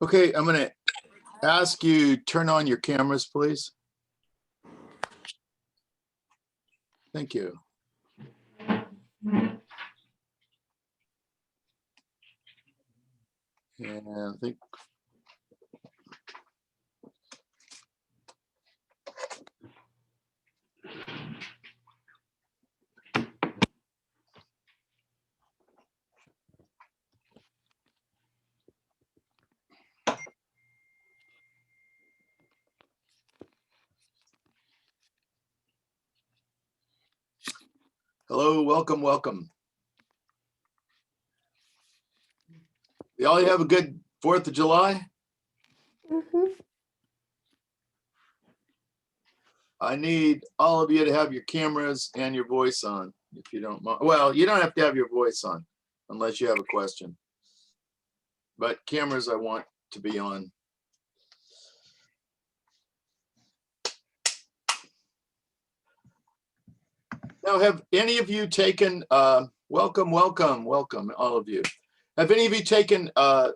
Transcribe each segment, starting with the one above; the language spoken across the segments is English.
Okay, I'm going to ask you turn on your cameras, please. Thank you. And I think hello, welcome, welcome. Y'all have a good 4th of July? I need all of you to have your cameras and your voice on, if you don't mind. Well, you don't have to have your voice on unless you have a question. But cameras I want to be on. Now, have any of you taken, welcome, welcome, welcome, all of you. Have any of you taken a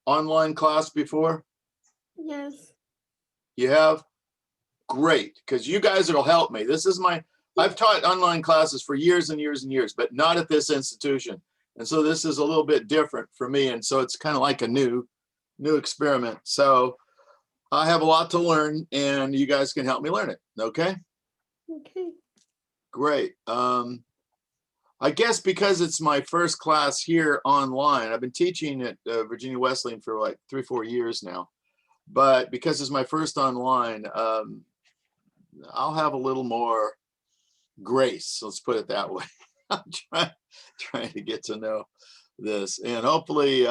online class before? Yes. You have? Great, because you guys will help me. This is I've taught online classes for years and years and years, but not at this institution. And so this is a little bit different for me. And so it's kind of like a new experiment. So I have a lot to learn and you guys can help me learn it. Okay? Okay. Great. I guess because it's my first class here online, I've been teaching at Virginia Wesleyan for like 3-4 years now. But because it's my first online, I'll have a little more grace. Let's put it that way. I'm trying to get to know this, and hopefully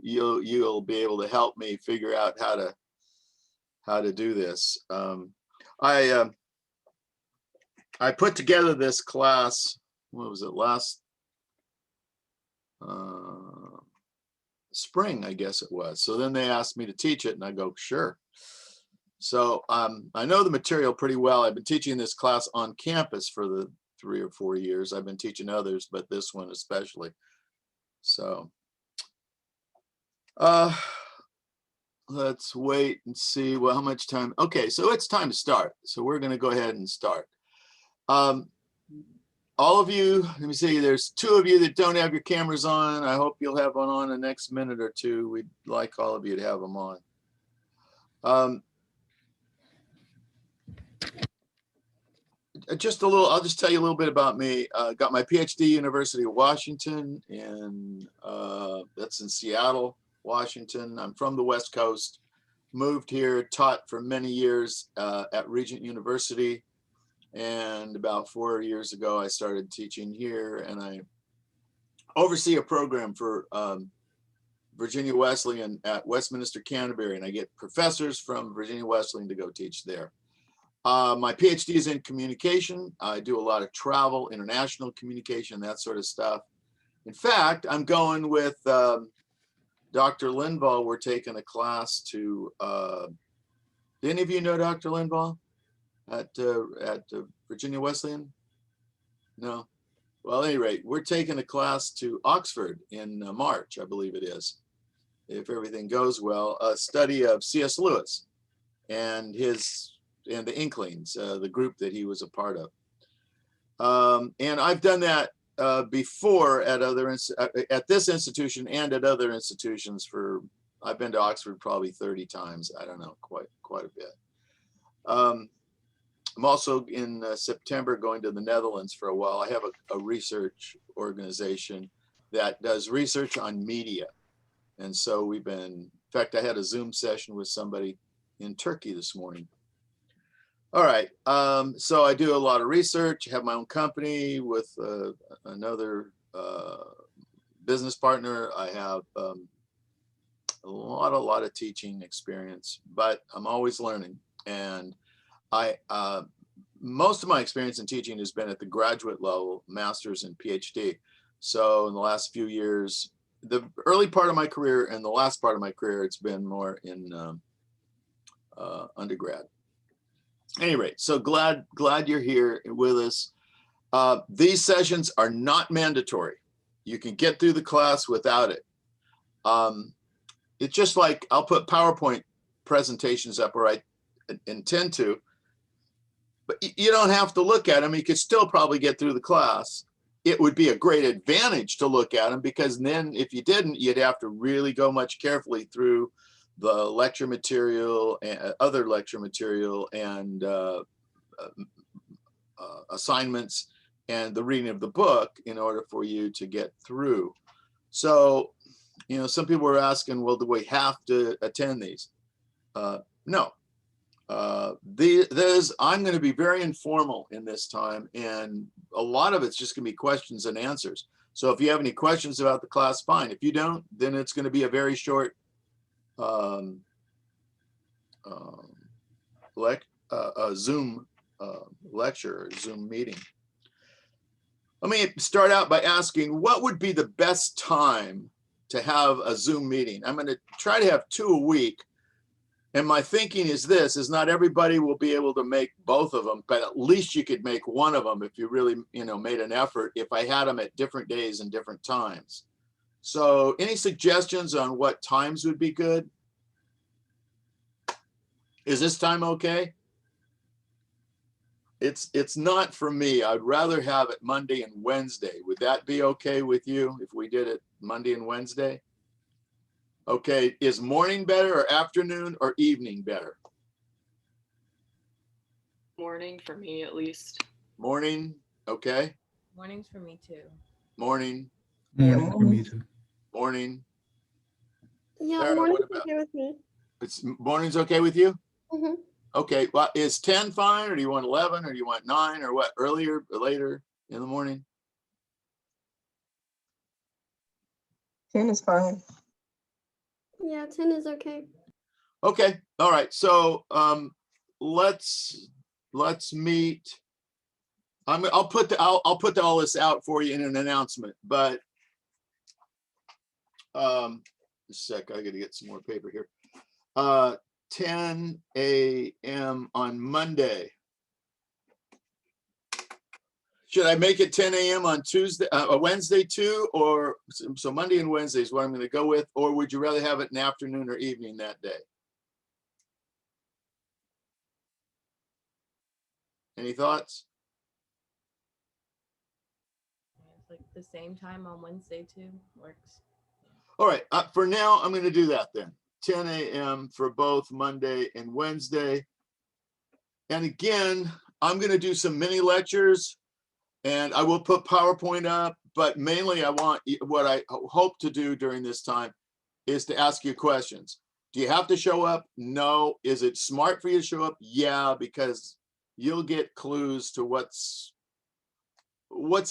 you'll be able to help me figure out how to do this. I put together this class. What was it, last spring, I guess it was. So then they asked me to teach it, and I go, sure. So I know the material pretty well. I've been teaching this class on campus for the 3 or 4 years. I've been teaching others, but this one especially. So let's wait and see, well, how much time. Okay, so it's time to start. So we're going to go ahead and start. All of you, let me see, there's 2 of you that don't have your cameras on. I hope you'll have one on the next minute or 2. We'd like all of you to have them on. Just a little, I'll just tell you a little bit about me. Got my PhD, University of Washington, and that's in Seattle, Washington. I'm from the West Coast, moved here, taught for many years at Regent University. And about 4 years ago, I started teaching here, and I oversee a program for Virginia Wesleyan at Westminster Canterbury, and I get professors from Virginia Wesleyan to go teach there. My PhD is in communication. I do a lot of travel, international communication, that sort of stuff. In fact, I'm going with Dr. Linval. We're taking a class to, do any of you know Dr. Linval at Virginia Wesleyan? No? Well, at any rate, we're taking a class to Oxford in March, I believe it is, if everything goes well, a study of C.S. Lewis and the Inklings, the group that he was a part of. And I've done that before at this institution and at other institutions I've been to Oxford probably 30 times. I don't know, quite a bit. I'm also in September going to the Netherlands for a while. I have a research organization that does research on media. And so in fact, I had a Zoom session with somebody in Turkey this morning. All right, so I do a lot of research, have my own company with another business partner. I have a lot of teaching experience, but I'm always learning. And most of my experience in teaching has been at the graduate level, master's and PhD. So in the last few years, the early part of my career and the last part of my career, it's been more in undergrad. At any rate, so glad you're here with us. These sessions are not mandatory. You can get through the class without it. it's just like I'll put PowerPoint presentations up, or I intend to, but you don't have to look at them. You could still probably get through the class. It would be a great advantage to look at them, because then if you didn't, you'd have to really go much carefully through the lecture material and other lecture material and assignments and the reading of the book in order for you to get through. So, you know, some people were asking, well, do we have to attend these? No. I'm going to be very informal in this time, and a lot of it's just going to be questions and answers. So if you have any questions about the class, fine. If you don't, then it's going to be a very short Zoom lecture or Zoom meeting. Let me start out by asking, what would be the best time to have a Zoom meeting? I'm going to try to have 2 a week. And my thinking is this, is not everybody will be able to make both of them, but at least you could make one of them if you really, you know, made an effort, if I had them at different days and different times. So any suggestions on what times would be good? Is this time okay? It's not for me. I'd rather have it Monday and Wednesday. Would that be okay with you if we did it Monday and Wednesday? Okay, is morning better or afternoon or evening better? Morning for me, at least. Morning, okay. Mornings for me too. Morning, Morning for me too. morning. Yeah, Sarah, morning's what about- okay with me. Morning's okay with you? Hmm. Okay, well, is 10 fine, or do you want 11, or do you want 9, or what, earlier or later in the morning? 10 is fine. Yeah, 10 is okay. Okay, all right, so let's meet. I'll put all this out for you in an announcement, but a sec, I gotta get some more paper here. 10 a.m. on Monday. Should I make it 10 a.m. on Tuesday, Wednesday too, or so Monday and Wednesday is what I'm going to go with, or would you rather have it in afternoon or evening that day? Any thoughts? It's like the same time on Wednesday too. Works. All right, for now, I'm going to do that then. 10 a.m. for both Monday and Wednesday. And again, I'm going to do some mini lectures, and I will put PowerPoint up, but mainly what I hope to do during this time is to ask you questions. Do you have to show up? No. Is it smart for you to show up? Yeah, because you'll get clues to what's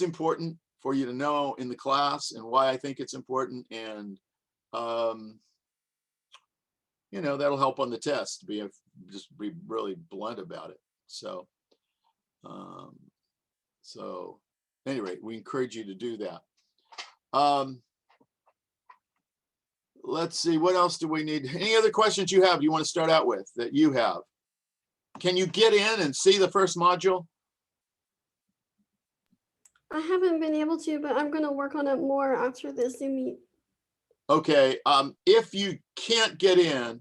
important for you to know in the class and why I think it's important. And, you know, that'll help on the test, just be really blunt about it. So, so anyway, we encourage you to do that. Let's see, what else do we need? Any other questions you have you want to start out with that you have? Can you get in and see the first module? I haven't been able to, but I'm going to work on it more after this Zoom meet. Okay, if you can't get in,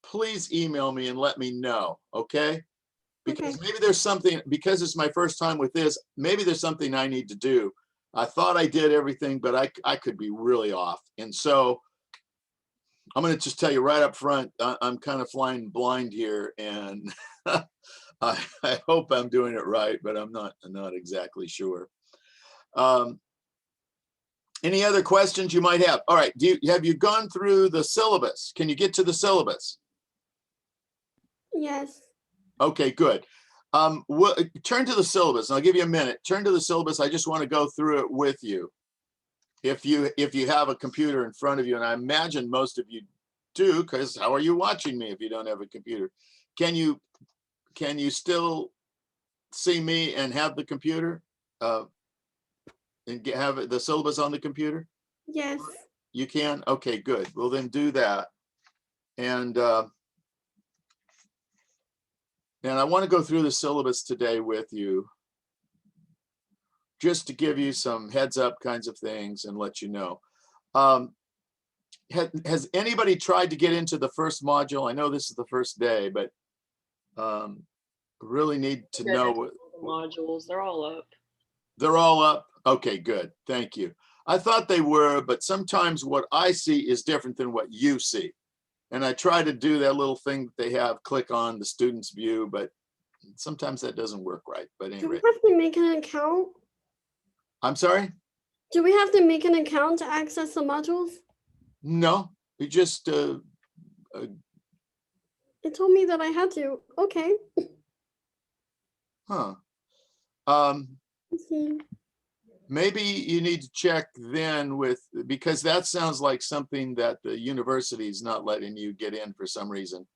please email me and let me know, okay? Because Okay. maybe there's something, because it's my first time with this, maybe there's something I need to do. I thought I did everything, but I could be really off. And so I'm going to just tell you right up front, I'm kind of flying blind here, and I hope I'm doing it right, but I'm not exactly sure. Any other questions you might have? All right, have you gone through the syllabus? Can you get to the syllabus? Yes. Okay, good. Turn to the syllabus, and I'll give you a minute. Turn to the syllabus. I just want to go through it with you. If you have a computer in front of you, and I imagine most of you do, because how are you watching me if you don't have a computer? Can you still see me and have the computer and have the syllabus on the computer? Yes. You can? Okay, good. Well, then do that. And I want to go through the syllabus today with you, just to give you some heads up kinds of things and let you know. has anybody tried to get into the first module? I know this is the first day, but really need to Get know into what all the modules, they're all up. they're all up. Okay, good. Thank you. I thought they were, but sometimes what I see is different than what you see. And I try to do that little thing that they have, click on the student's view, but sometimes that doesn't work right. But Do we anyway, have to make an account? I'm sorry? Do we have to make an account to access the modules? No, you just, It told me that I had to. Okay. huh. Let's see. Maybe you need to check then with, because that sounds like something that the university is not letting you get in for some reason.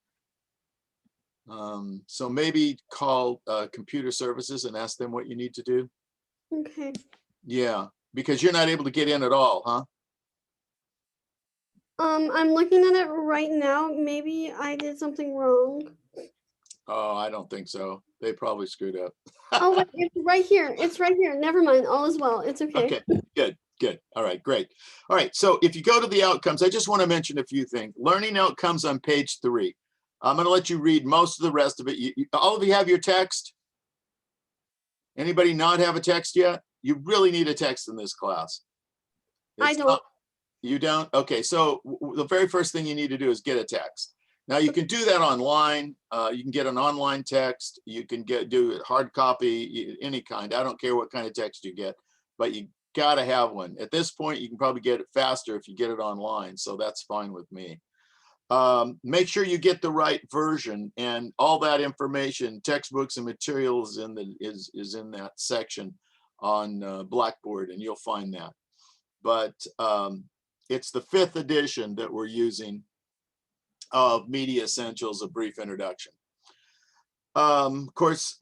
So maybe call computer services and ask them what you need to do. Okay. Yeah, because you're not able to get in at all, huh? I'm looking at it right now. Maybe I did something wrong. Oh, I don't think so. They probably screwed up. Oh, wait, it's right here. It's right here. Never mind. All is well. It's okay. Okay, good, good. All right, great. All right, so if you go to the outcomes, I just want to mention a few things. Learning outcomes on page 3. I'm going to let you read most of the rest of it. All of you have your text? Anybody not have a text yet? You really need a text in this class. I It's don't. not- You don't? Okay, so the very first thing you need to do is get a text. Now you can do that online. You can get an online text. You can do it hard copy, any kind. I don't care what kind of text you get, but you got to have one. At this point, you can probably get it faster if you get it online. So that's fine with me. Make sure you get the right version, and all that information, textbooks and materials is in that section on Blackboard, and you'll find that. But it's the 5th edition that we're using of Media Essentials, A Brief Introduction. Of course,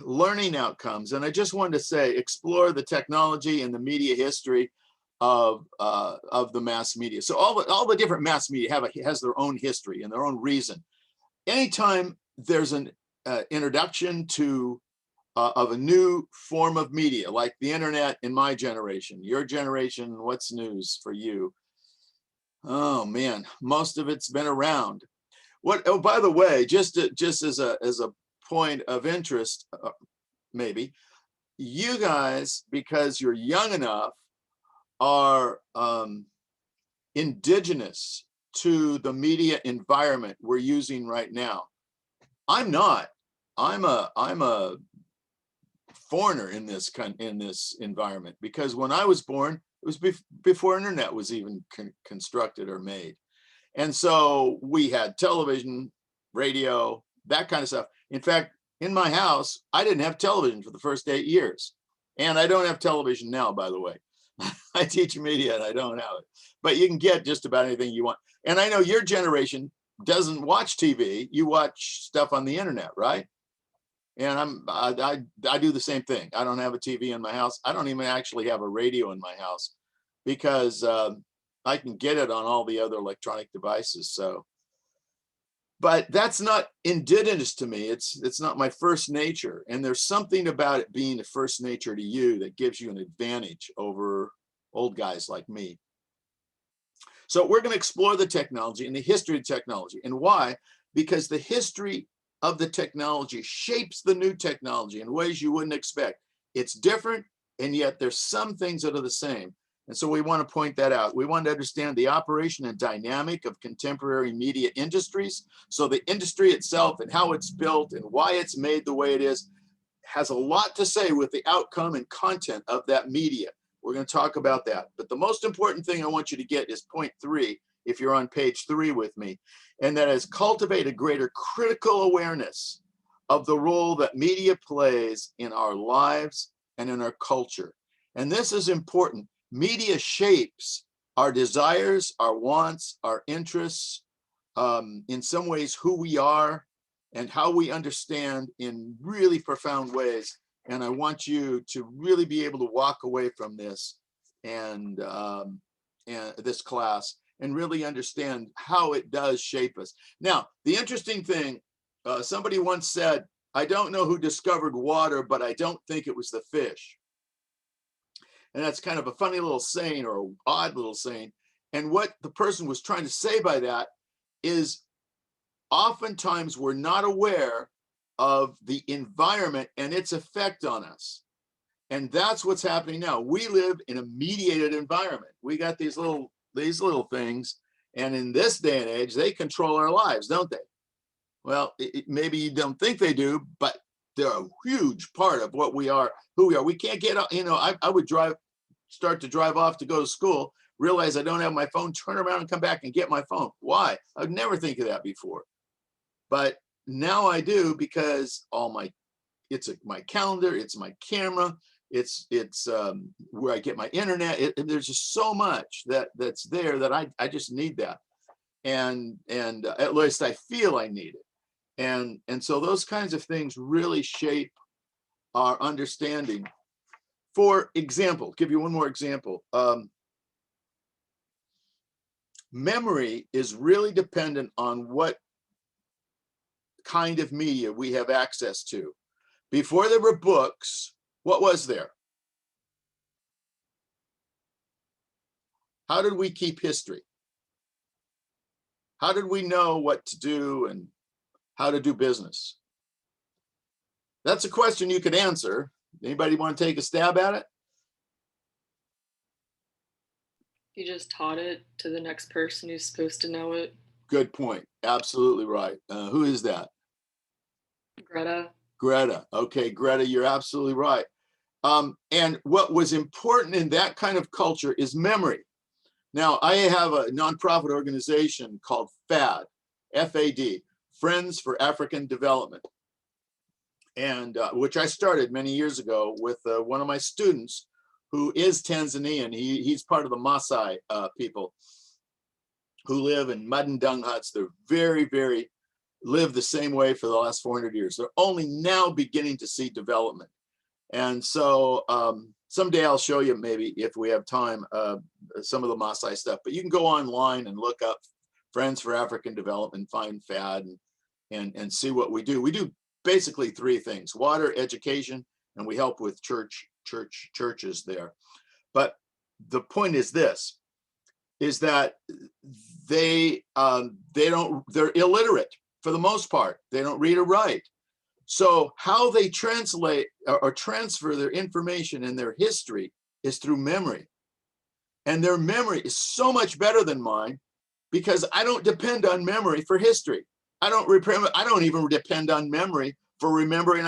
learning outcomes. And I just wanted to say, explore the technology and the media history of the mass media. So all the different mass media has their own history and their own reason. Anytime there's an introduction to of a new form of media, like the internet in my generation, your generation, what's news for you? Oh man, most of it's been around. Oh, by the way, just as a point of interest, maybe you guys, because you're young enough, are indigenous to the media environment we're using right now. I'm not. I'm a foreigner in this environment, because when I was born, it was before internet was even constructed or made. And so we had television, radio, that kind of stuff. In fact, in my house, I didn't have television for the first 8 years. And I don't have television now, by the way. I teach media and I don't have it. But you can get just about anything you want. And I know your generation doesn't watch TV. You watch stuff on the internet, right? And I do the same thing. I don't have a TV in my house. I don't even actually have a radio in my house, because I can get it on all the other electronic devices. So, but that's not indigenous to me. It's not my first nature. And there's something about it being a first nature to you that gives you an advantage over old guys like me. So we're going to explore the technology and the history of technology. And why? Because the history of the technology shapes the new technology in ways you wouldn't expect. It's different, and yet there's some things that are the same. And so we want to point that out. We want to understand the operation and dynamic of contemporary media industries. So the industry itself and how it's built and why it's made the way it is has a lot to say with the outcome and content of that media. We're going to talk about that. But the most important thing I want you to get is point 3, if you're on page 3 with me, and that is cultivate a greater critical awareness of the role that media plays in our lives and in our culture. And this is important. Media shapes our desires, our wants, our interests, in some ways who we are and how we understand in really profound ways. And I want you to really be able to walk away from this and this class and really understand how it does shape us. Now, the interesting thing, somebody once said, I don't know who discovered water, but I don't think it was the fish. And that's kind of a funny little saying, or an odd little saying. And what the person was trying to say by that is oftentimes we're not aware of the environment and its effect on us. And that's what's happening now. We live in a mediated environment. We got these little things, and in this day and age, they control our lives, don't they? Well, maybe you don't think they do, but they're a huge part of what we are, who we are. We can't get, you know, I would start to drive off to go to school, realize I don't have my phone, turn around and come back and get my phone. Why? I would never think of that before. But now I do, because it's my calendar, it's my camera, it's where I get my internet. There's just so much that's there that I just need that. And at least I feel I need it. And so those kinds of things really shape our understanding. For example, give you one more example. Memory is really dependent on what kind of media we have access to. Before there were books, what was there? How did we keep history? How did we know what to do and how to do business? That's a question you could answer. Anybody want to take a stab at it? You just taught it to the next person who's supposed to know it. Good point. Absolutely right. Who is that? Greta. Greta. Okay, Greta, you're absolutely right. And what was important in that kind of culture is memory. Now, I have a nonprofit organization called FAD, F-A-D, Friends for African Development, and which I started many years ago with one of my students who is Tanzanian. He's part of the Maasai people who live in mud and dung huts. They're very live the same way for the last 400 years. They're only now beginning to see development. And so someday I'll show you, maybe if we have time, some of the Maasai stuff, but you can go online and look up Friends for African Development, find FAD and see what we do. We do basically three things: water, education, and we help with churches there. But the point is this, is that they're illiterate for the most part. They don't read or write. So how they translate or transfer their information and their history is through memory. And their memory is so much better than mine, because I don't depend on memory for history. I don't even depend on memory for remembering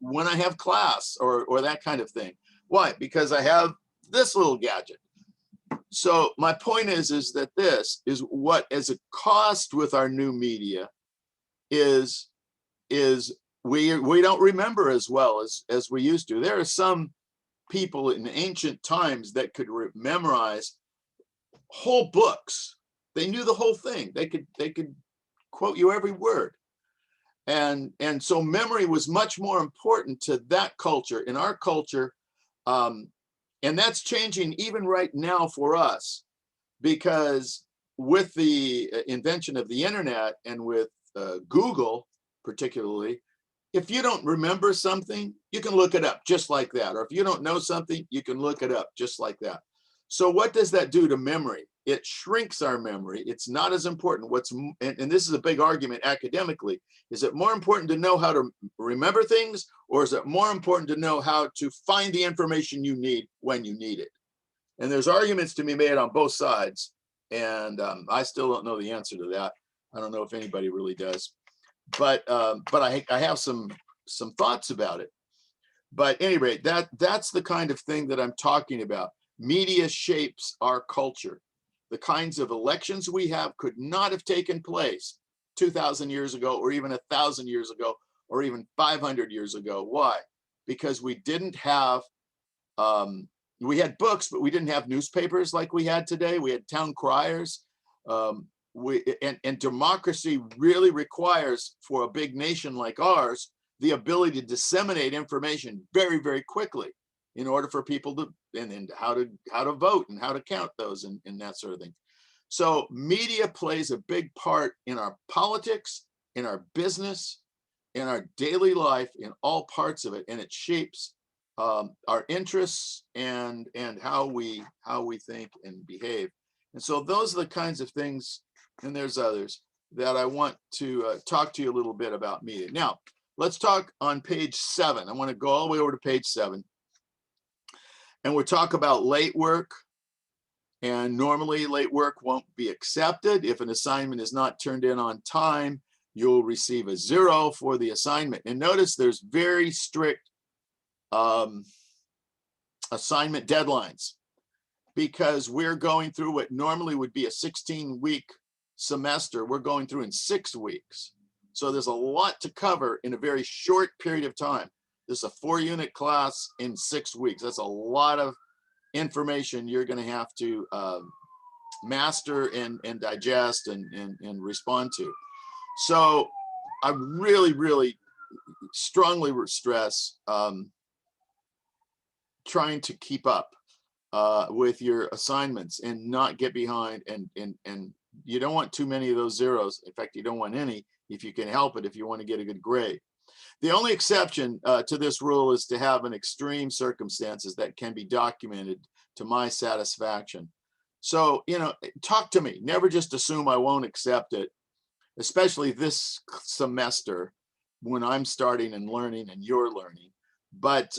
when I have class or that kind of thing. Why? Because I have this little gadget. So my point is that this is what is a cost with our new media is we don't remember as well as we used to. There are some people in ancient times that could memorize whole books. They knew the whole thing. They could quote you every word. And so memory was much more important to that culture. In our culture, and that's changing even right now for us, because with the invention of the internet and with Google particularly, if you don't remember something, you can look it up just like that. Or if you don't know something, you can look it up just like that. So what does that do to memory? It shrinks our memory. It's not as important. And this is a big argument academically. Is it more important to know how to remember things, or is it more important to know how to find the information you need when you need it? And there's arguments to be made on both sides. And I still don't know the answer to that. I don't know if anybody really does. But I have some thoughts about it. But at any rate, that's the kind of thing that I'm talking about. Media shapes our culture. The kinds of elections we have could not have taken place 2,000 years ago, or even 1,000 years ago, or even 500 years ago. Why? Because we didn't have, we had books, but we didn't have newspapers like we had today. We had town criers. And democracy really requires, for a big nation like ours, the ability to disseminate information very quickly in order for people to, and how to vote and how to count those and that sort of thing. So media plays a big part in our politics, in our business, in our daily life, in all parts of it, and it shapes our interests and how we think and behave. And so those are the kinds of things, and there's others, that I want to talk to you a little bit about media. Now, let's talk on page 7. I want to go all the way over to page 7. And we'll talk about late work. And normally late work won't be accepted. If an assignment is not turned in on time, you'll receive a 0 for the assignment. And notice there's very strict assignment deadlines, because we're going through what normally would be a 16-week semester. We're going through in 6 weeks. So there's a lot to cover in a very short period of time. This is a 4-unit class in 6 weeks. That's a lot of information you're going to have to master and digest and respond to. So I really strongly stress trying to keep up with your assignments and not get behind, and you don't want too many of those zeros. In fact, you don't want any if you can help it, if you want to get a good grade. The only exception to this rule is to have an extreme circumstances that can be documented to my satisfaction. So, you know, talk to me. Never just assume I won't accept it, especially this semester when I'm starting and learning and you're learning. But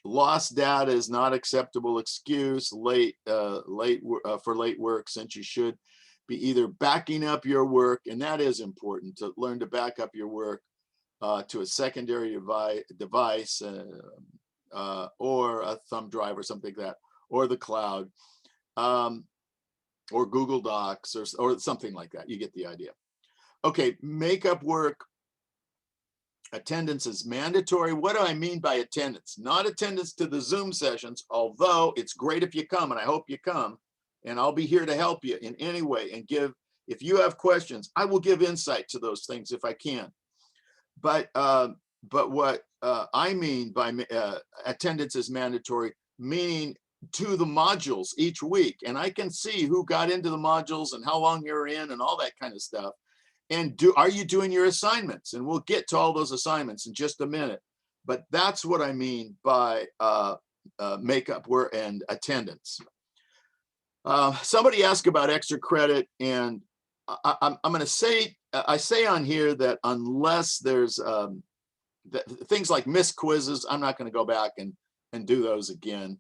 lost data is not acceptable excuse for late work, since you should be either backing up your work, and that is important, to learn to back up your work to a secondary device or a thumb drive or something like that, or the cloud, or Google Docs or something like that. You get the idea. Okay, make up work. Attendance is mandatory. What do I mean by attendance? Not attendance to the Zoom sessions, although it's great if you come, and I hope you come, and I'll be here to help you in any way and give, if you have questions, I will give insight to those things if I can. But what I mean by attendance is mandatory, meaning to the modules each week. And I can see who got into the modules and how long you're in and all that kind of stuff. And are you doing your assignments? And we'll get to all those assignments in just a minute. But that's what I mean by makeup work and attendance. Somebody asked about extra credit, and I'm going to say, I say on here that unless there's things like missed quizzes, I'm not going to go back and do those again.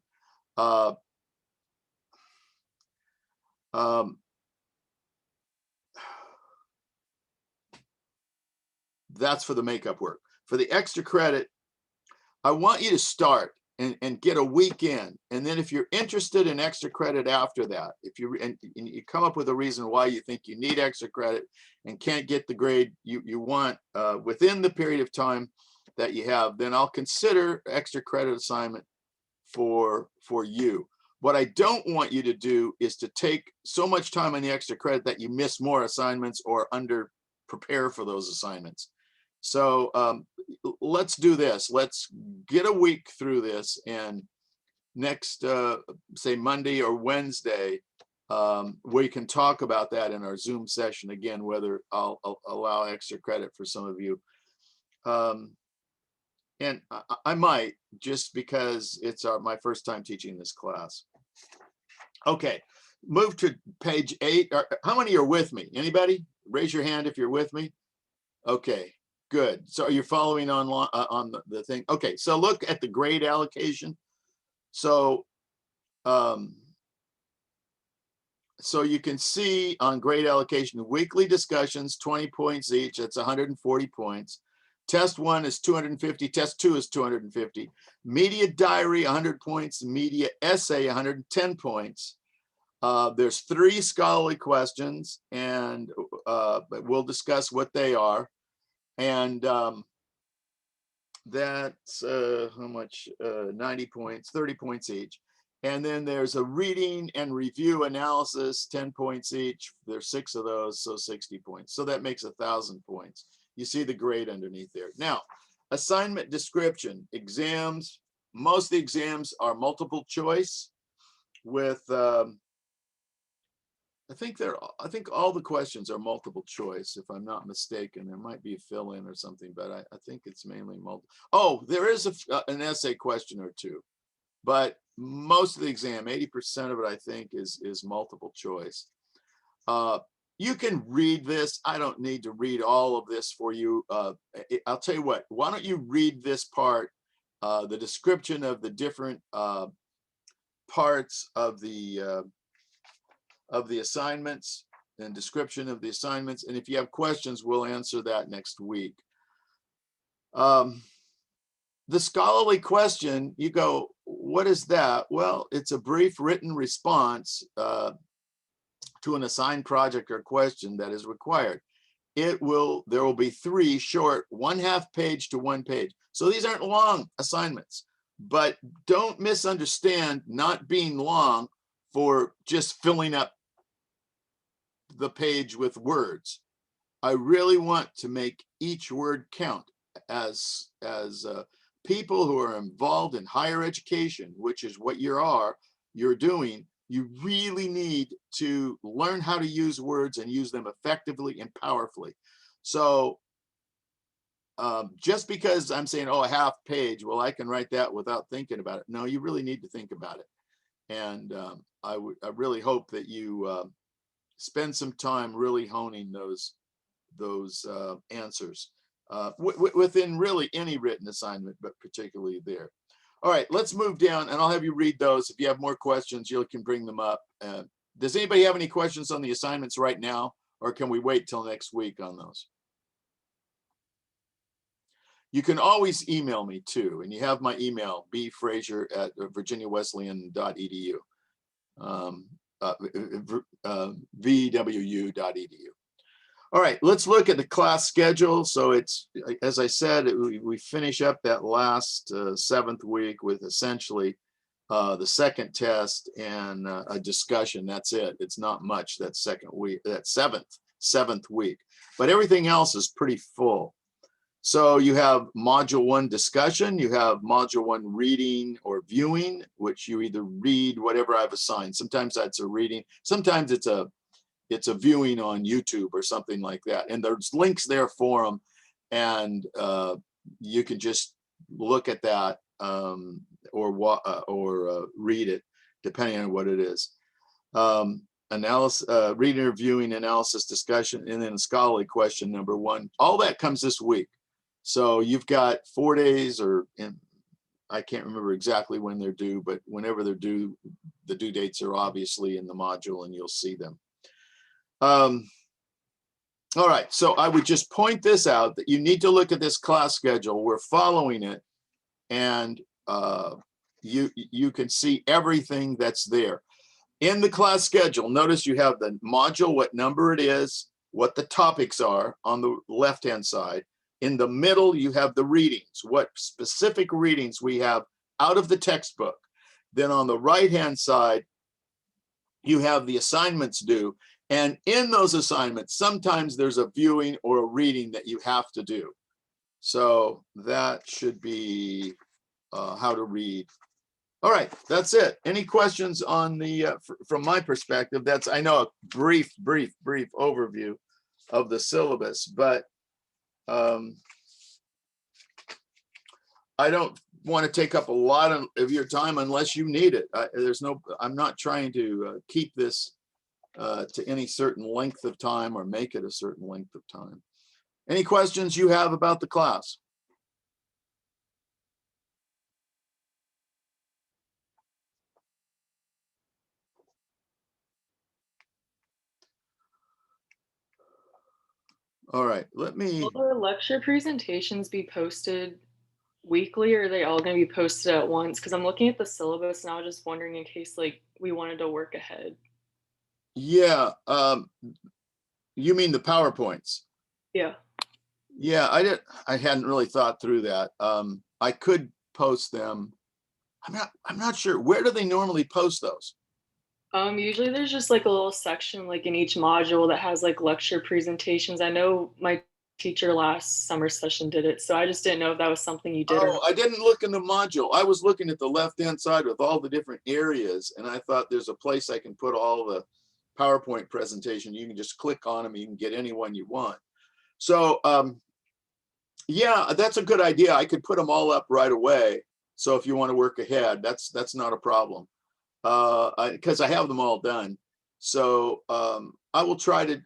That's for the makeup work. For the extra credit, I want you to start and get a week in. And then if you're interested in extra credit after that, if you come up with a reason why you think you need extra credit and can't get the grade you want within the period of time that you have, then I'll consider extra credit assignment for you. What I don't want you to do is to take so much time on the extra credit that you miss more assignments or under prepare for those assignments. So let's do this. Let's get a week through this, and next, say Monday or Wednesday, we can talk about that in our Zoom session again, whether I'll allow extra credit for some of you. And I might, just because it's my first time teaching this class. Okay, move to page 8. How many are with me? Anybody? Raise your hand if you're with me. Okay, good. So you're following on the thing. Okay, so look at the grade allocation. So, so you can see on grade allocation, weekly discussions, 20 points each. That's 140 points. Test 1 is 250. Test 2 is 250. Media diary, 100 points. Media essay, 110 points. There's 3 scholarly questions, and we'll discuss what they are. And that's how much? 90 points, 30 points each. And then there's a reading and review analysis, 10 points each. There's 6 of those, so 60 points. So that makes 1,000 points. You see the grade underneath there. Now, assignment description, exams. Most of the exams are multiple choice with, I think all the questions are multiple choice, if I'm not mistaken. There might be a fill-in or something, but I think it's mainly multiple. Oh, there is an essay question or two, but most of the exam, 80% of it, I think, is multiple choice. You can read this. I don't need to read all of this for you. I'll tell you what, why don't you read this part, the description of the different parts of the assignments and description of the assignments. And if you have questions, we'll answer that next week. The scholarly question, you go, what is that? Well, it's a brief written response to an assigned project or question that is required. There will be 3 short 1/2 page to 1 page. So these aren't long assignments, but don't misunderstand not being long for just filling up the page with words. I really want to make each word count. As people who are involved in higher education, which is what you're doing, you really need to learn how to use words and use them effectively and powerfully. So just because I'm saying, oh, a 1/2 page, well, I can write that without thinking about it. No, you really need to think about it. And I really hope that you spend some time really honing those answers within really any written assignment, but particularly there. All right, let's move down and I'll have you read those. If you have more questions, you can bring them up. Does anybody have any questions on the assignments right now, or can we wait till next week on those? You can always email me too, and you have my email, bfrazier@virginiawesleyan.edu, vwu.edu. All right, let's look at the class schedule. So it's, as I said, we finish up that last 7th week with essentially the second test and a discussion. That's it. It's not much that second week, that seventh week, but everything else is pretty full. So you have module 1 discussion, you have module 1 reading or viewing, which you either read whatever I've assigned. Sometimes that's a reading, sometimes it's a viewing on YouTube or something like that. And there's links there for them. And you can just look at that or read it, depending on what it is. Reading or viewing, analysis, discussion, and then scholarly question number 1. All that comes this week. So you've got 4 days, I can't remember exactly when they're due, but whenever they're due, the due dates are obviously in the module and you'll see them. All right, so I would just point this out that you need to look at this class schedule. We're following it, and you can see everything that's there. In the class schedule, notice you have the module, what number it is, what the topics are on the left-hand side. In the middle, you have the readings, what specific readings we have out of the textbook. Then on the right-hand side, you have the assignments due. And in those assignments, sometimes there's a viewing or a reading that you have to do. So that should be how to read. All right, that's it. Any questions on the, from my perspective, that's, I know, a brief overview of the syllabus, but I don't want to take up a lot of your time unless you need it. I'm not trying to keep this to any certain length of time or make it a certain length of time. Any questions you have about the class? All right, let me. Will the lecture presentations be posted weekly, or are they all going to be posted at once? Because I'm looking at the syllabus and I was just wondering in case like we wanted to work ahead. Yeah, you mean the PowerPoints? Yeah. Yeah, I hadn't really thought through that. I could post them. I'm not sure. Where do they normally post those? Usually there's just like a little section like in each module that has like lecture presentations. I know my teacher last summer session did it, so I just didn't know if that was something you did. Oh, I didn't look in the module. I was looking at the left-hand side with all the different areas, and I thought there's a place I can put all the PowerPoint presentation. You can just click on them. You can get any one you want. So yeah, that's a good idea. I could put them all up right away So if you want to work ahead, that's not a problem. Because I have them all done. So I will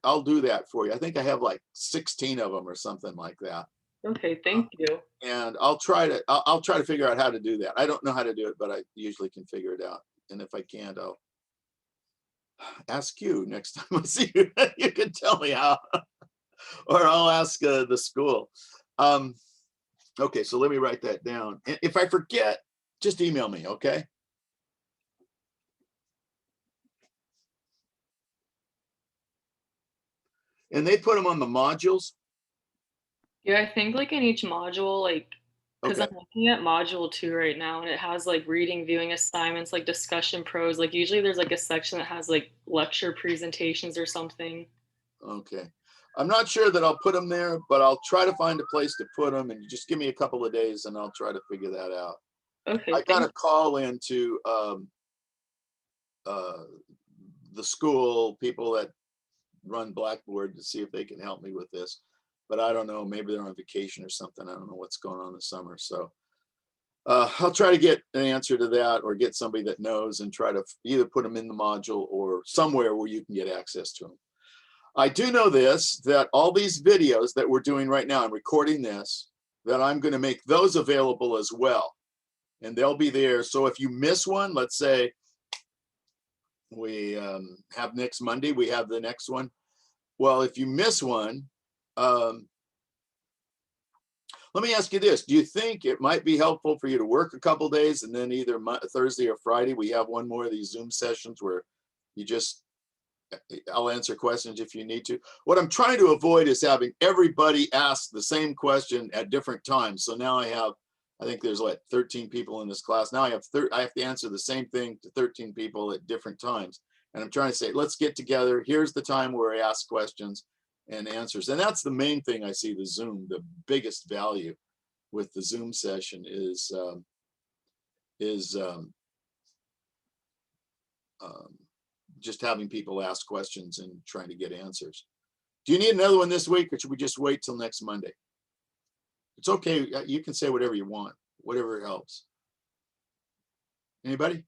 I'll do that for you. I think I have like 16 of them or something like that. Okay, thank you. And I'll try to figure out how to do that. I don't know how to do it, but I usually can figure it out. And if I can't, I'll ask you next time I see you. You can tell me how, or I'll ask the school. Okay, so let me write that down. If I forget, just email me, okay? And they put them on the modules. Yeah, I think like in each module, like, because Okay. I'm looking at module 2 right now, and it has like reading, viewing assignments, like discussion pros. Like usually there's like a section that has like lecture presentations or something. Okay. I'm not sure that I'll put them there, but I'll try to find a place to put them, and you just give me a couple of days and I'll try to figure that out. Okay, I got thank a call into the school people that run Blackboard to see if they can help me with this, but I don't know, maybe they're on vacation or something. I don't know what's going on this summer. So I'll try to get an answer to that, or get somebody that knows and try to either put them in the module or somewhere where you can get access to them. I do know this, that all these videos that we're doing right now, I'm recording this, that I'm going to make those available as well. And they'll be there. So if you miss one, let's say we have next Monday, we have the next one. Well, if you miss one, let me ask you this. Do you think it might be helpful for you to work a couple days and then either Thursday or Friday, we have one more of these Zoom sessions where you just, I'll answer questions if you need to. What I'm trying to avoid is having everybody ask the same question at different times. So now I think there's like 13 people in this class. Now I have to answer the same thing to 13 people at different times. And I'm trying to say, let's get together. Here's the time where I ask questions and answers. And that's the main thing I see the Zoom, the biggest value with the Zoom session is just having people ask questions and trying to get answers. Do you need another one this week, or should we just wait till next Monday? It's okay. You can say whatever you want, whatever helps. Anybody?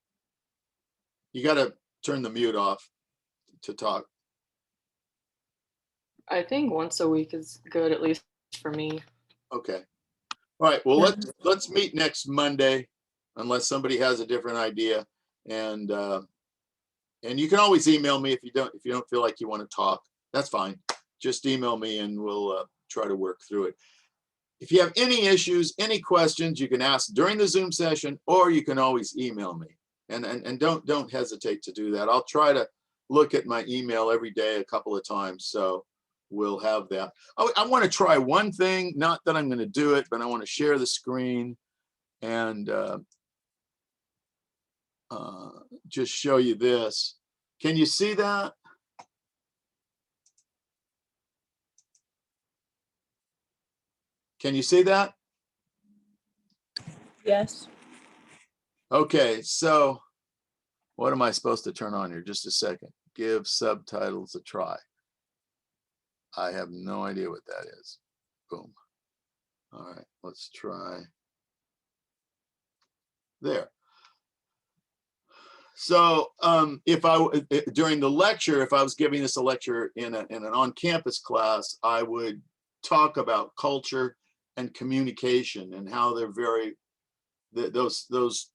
You got to turn the mute off to talk. I think once a week is good, at least for me. Okay. All right. Well, Yeah. let's meet next Monday, unless somebody has a different idea. And you can always email me if you don't feel like you want to talk. That's fine. Just email me and we'll try to work through it. If you have any issues, any questions, you can ask during the Zoom session, or you can always email me. And don't hesitate to do that. I'll try to look at my email every day a couple of times. So we'll have that. I want to try one thing, not that I'm going to do it, but I want to share the screen and just show you this. Can you see that? Can you see that? Yes. Okay, so what am I supposed to turn on here? Just a second. Give subtitles a try. I have no idea what that is. Boom. All right, let's try. There. So if during the lecture, if I was giving this a lecture in an on-campus class, I would talk about culture and communication and how they're those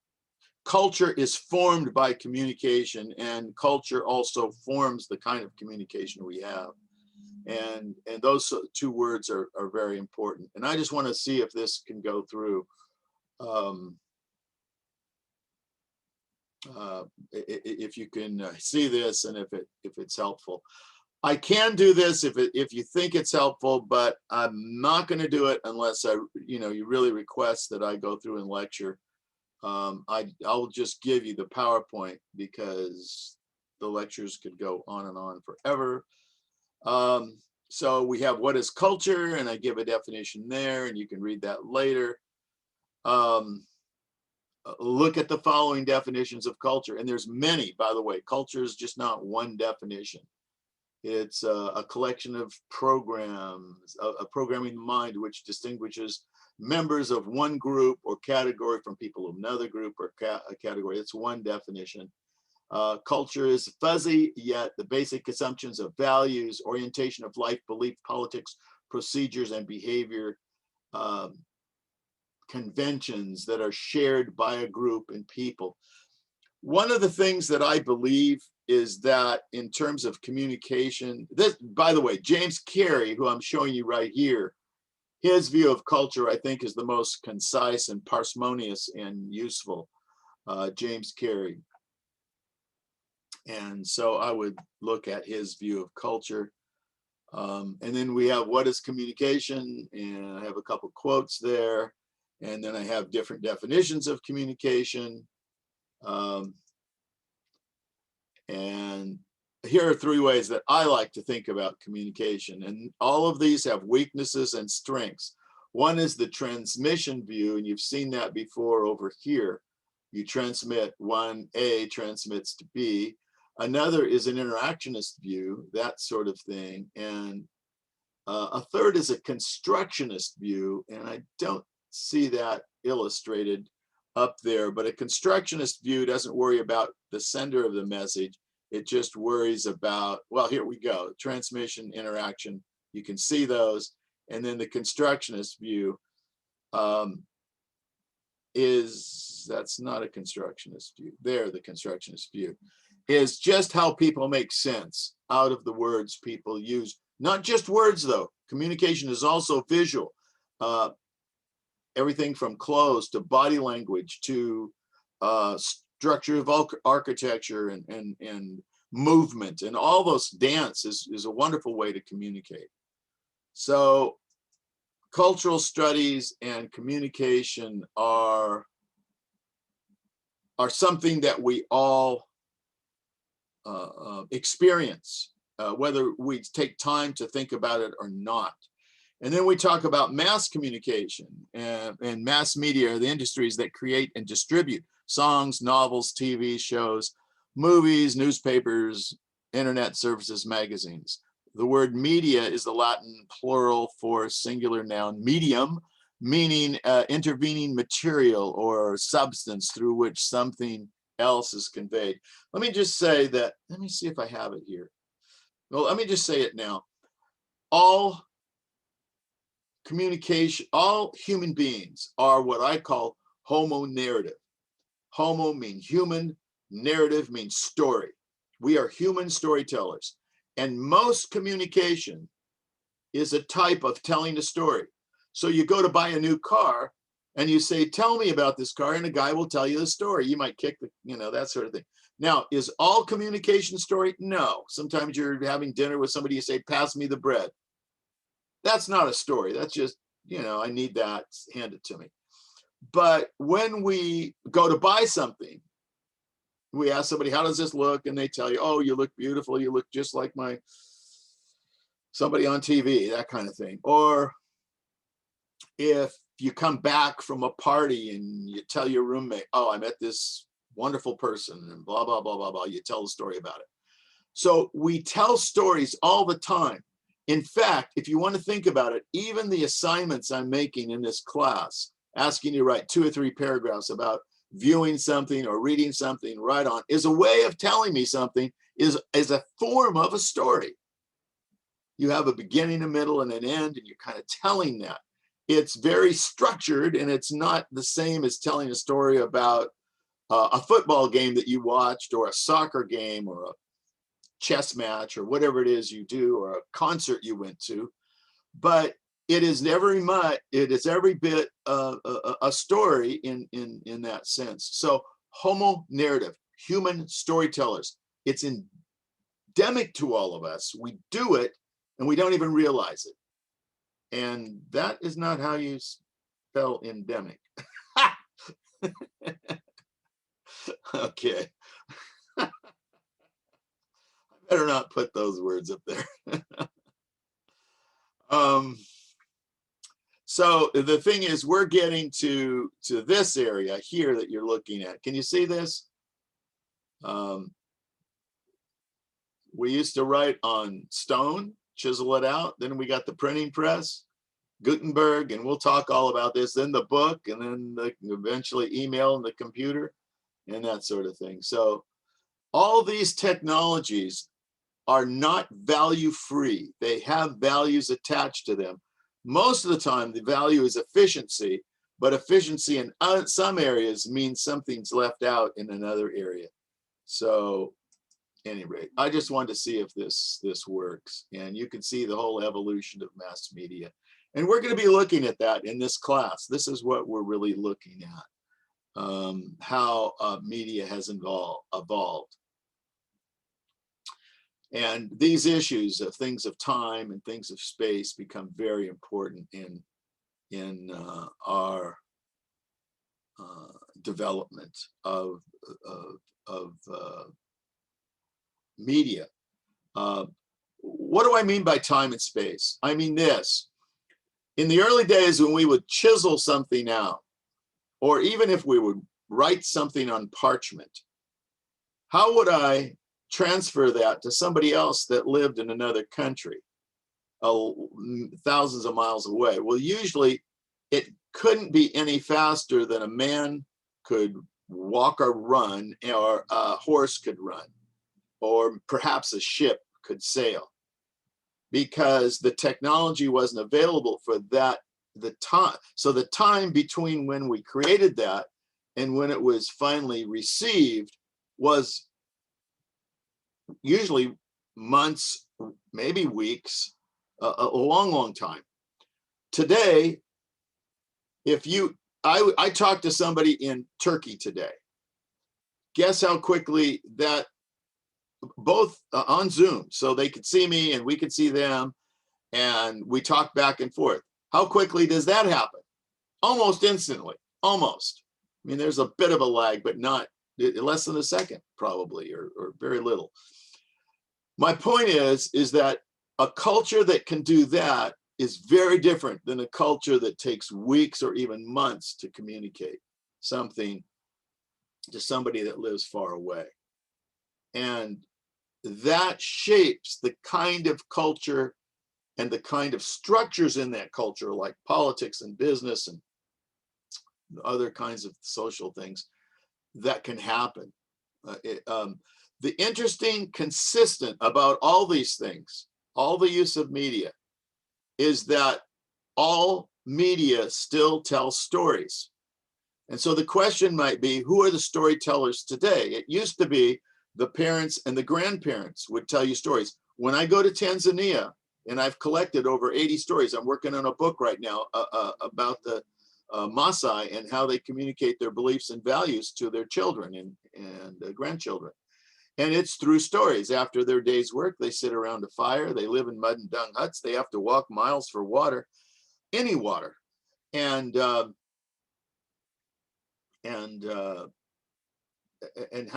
culture is formed by communication, and culture also forms the kind of communication we have. And those two words are very important. And I just want to see if this can go through. If you can see this and if it's helpful. I can do this if you think it's helpful, but I'm not going to do it unless you really request that I go through and lecture. I'll just give you the PowerPoint because the lectures could go on and on forever. So we have what is culture, and I give a definition there, and you can read that later. Look at the following definitions of culture, and there's many, by the way. Culture is just not one definition. It's a collection of programs, a programming mind which distinguishes members of one group or category from people of another group or category. It's one definition. Culture is fuzzy, yet the basic assumptions of values, orientation of life, belief, politics, procedures, and behavior conventions that are shared by a group and people. One of the things that I believe is that in terms of communication, this, by the way, James Carey, who I'm showing you right here, his view of culture, I think, is the most concise and parsimonious and useful, James Carey. And so I would look at his view of culture. And then we have what is communication, and I have a couple quotes there. And then I have different definitions of communication. And here are 3 ways that I like to think about communication. And all of these have weaknesses and strengths. One is the transmission view, and you've seen that before over here. You transmit, one A transmits to B. Another is an interactionist view, that sort of thing. And a third is a constructionist view, and I don't see that illustrated up there, but a constructionist view doesn't worry about the sender of the message. It just worries about, well, here we go, transmission, interaction. You can see those. And then the constructionist view that's not a constructionist view. There, the constructionist view is just how people make sense out of the words people use. Not just words, though. Communication is also visual. Everything from clothes to body language to structure of architecture and movement and all those. Dance is a wonderful way to communicate. So cultural studies and communication are something that we all experience, whether we take time to think about it or not. And then we talk about mass communication and mass media are the industries that create and distribute songs, novels, TV shows, movies, newspapers, internet services, magazines. The word media is the Latin plural for singular noun medium, meaning intervening material or substance through which something else is conveyed. Let me just say that, let me see if I have it here. Well, let me just say it now. All communication, all human beings are what I call homo narrative. Homo means human, narrative means story. We are human storytellers. And most communication is a type of telling a story. So you go to buy a new car and you say, tell me about this car, and a guy will tell you the story. You might kick the, that sort of thing. Now, is all communication story? No. Sometimes you're having dinner with somebody, you say, pass me the bread. That's not a story. That's just, I need that, hand it to me. But when we go to buy something, we ask somebody, how does this look? And they tell you, oh, you look beautiful. You look just like somebody on TV, that kind of thing. Or if you come back from a party and you tell your roommate, oh, I met this wonderful person and blah, blah, blah, blah, blah, you tell the story about it. So we tell stories all the time. In fact, if you want to think about it, even the assignments I'm making in this class, asking you to write 2 or 3 paragraphs about viewing something or reading something right on, is a way of telling me something, is a form of a story. You have a beginning, a middle, and an end, and you're kind of telling that. It's very structured, and it's not the same as telling a story about a football game that you watched, or a soccer game, or a chess match, or whatever it is you do, or a concert you went to. But it is every bit a story in that sense. So homo narrative, human storytellers, it's endemic to all of us. We do it and we don't even realize it. And that is not how you spell endemic. Okay. I better not put those words up there. So the thing is, we're getting to this area here that you're looking at. Can you see this? We used to write on stone, chisel it out. Then we got the printing press. Gutenberg, and we'll talk all about this, then the book, and then eventually email and the computer and that sort of thing. So all these technologies are not value free. They have values attached to them. Most of the time, the value is efficiency, but efficiency in some areas means something's left out in another area. So anyway, I just wanted to see if this works, and you can see the whole evolution of mass media. And we're going to be looking at that in this class. This is what we're really looking at, how media has evolved. And these issues of things of time and things of space become very important in our development of media. What do I mean by time and space? I mean this. In the early days when we would chisel something out, or even if we would write something on parchment, how would I transfer that to somebody else that lived in another country, thousands of miles away? Well, usually it couldn't be any faster than a man could walk or run, or a horse could run, or perhaps a ship could sail, because the technology wasn't available for that, the time. So the time between when we created that and when it was finally received was usually months, maybe weeks, a long, long time. Today, if I talked to somebody in Turkey today, guess how quickly that, both on Zoom, so they could see me and we could see them, and we talk back and forth. How quickly does that happen? Almost instantly, almost. I mean, there's a bit of a lag, but not less than a second, probably, or very little. My point is that a culture that can do that is very different than a culture that takes weeks or even months to communicate something to somebody that lives far away. And that shapes the kind of culture and the kind of structures in that culture, like politics and business and other kinds of social things that can happen. The interesting consistent about all these things, all the use of media, is that all media still tells stories. And so the question might be, who are the storytellers today? It used to be the parents and the grandparents would tell you stories. When I go to Tanzania, and I've collected over 80 stories, I'm working on a book right now about the Maasai and how they communicate their beliefs and values to their children and grandchildren. And it's through stories. After their day's work, they sit around a fire, they live in mud and dung huts, they have to walk miles for water, any water. And how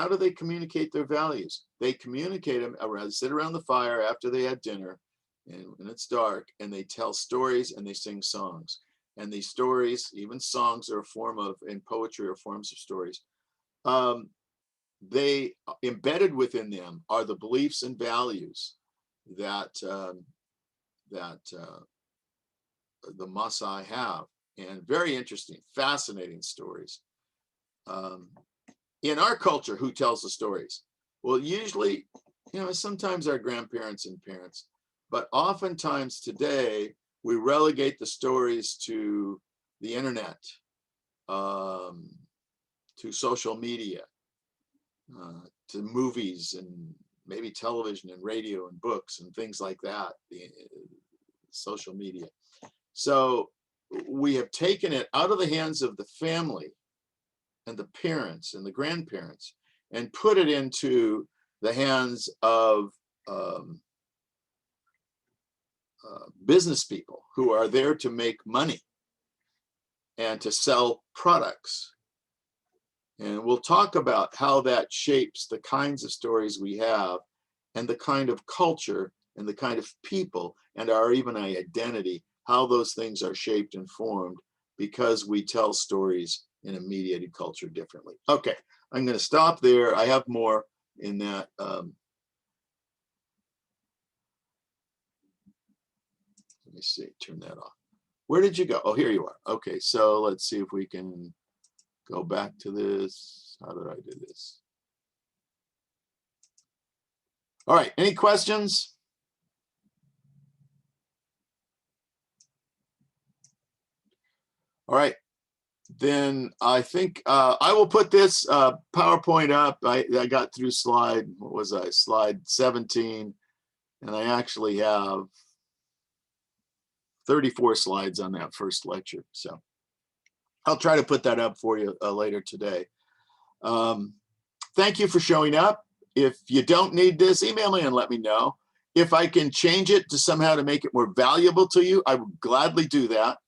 do they communicate their values? They communicate them around, sit around the fire after they had dinner, and when it's dark, and they tell stories and they sing songs. And these stories, even songs, are a form of, and poetry are forms of stories. They embedded within them are the beliefs and values that the Maasai have, and very interesting, fascinating stories. In our culture, who tells the stories? Well, usually, sometimes our grandparents and parents, but oftentimes today we relegate the stories to the internet, to social media, to movies and maybe television and radio and books and things like that, the social media. So we have taken it out of the hands of the family and the parents and the grandparents and put it into the hands of business people who are there to make money and to sell products. And we'll talk about how that shapes the kinds of stories we have and the kind of culture and the kind of people and our even identity, how those things are shaped and formed because we tell stories in a mediated culture differently. Okay, I'm going to stop there. I have more in that. Let me see, turn that off. Where did you go? Oh, here you are. Okay, so let's see if we can go back to this. How did I do this? All right, any questions? All right, then I think I will put this PowerPoint up. I got through slide, what was I, slide 17, and I actually have 34 slides on that first lecture. So I'll try to put that up for you later today. Thank you for showing up. If you don't need this, email me and let me know. If I can change it to somehow to make it more valuable to you, I would gladly do that.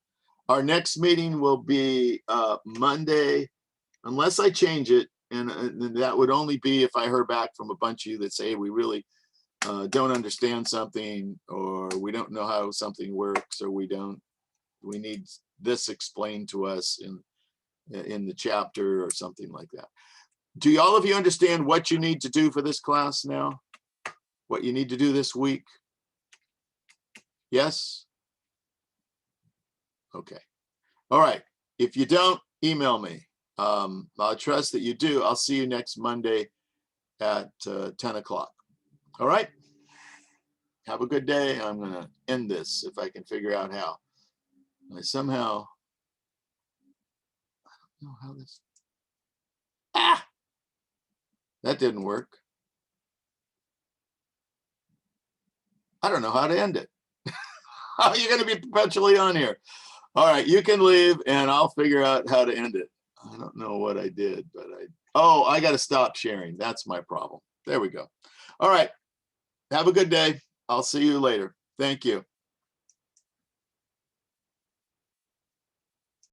Our next meeting will be Monday, unless I change it. And that would only be if I heard back from a bunch of you that say, hey, we really don't understand something, or we don't know how something works, or we need this explained to us in the chapter or something like that. Do all of you understand what you need to do for this class now? What you need to do this week? Yes? Okay. All right. If you don't, email me. I trust that you do. I'll see you next Monday at 10 o'clock. All right. Have a good day. I'm going to end this if I can figure out how. I somehow, I don't know how this, that didn't work. I don't know how to end it. How are you going to be perpetually on here? All right, you can leave and I'll figure out how to end it. I don't know what I did, but I got to stop sharing. That's my problem. There we go. All right. Have a good day. I'll see you later. Thank you.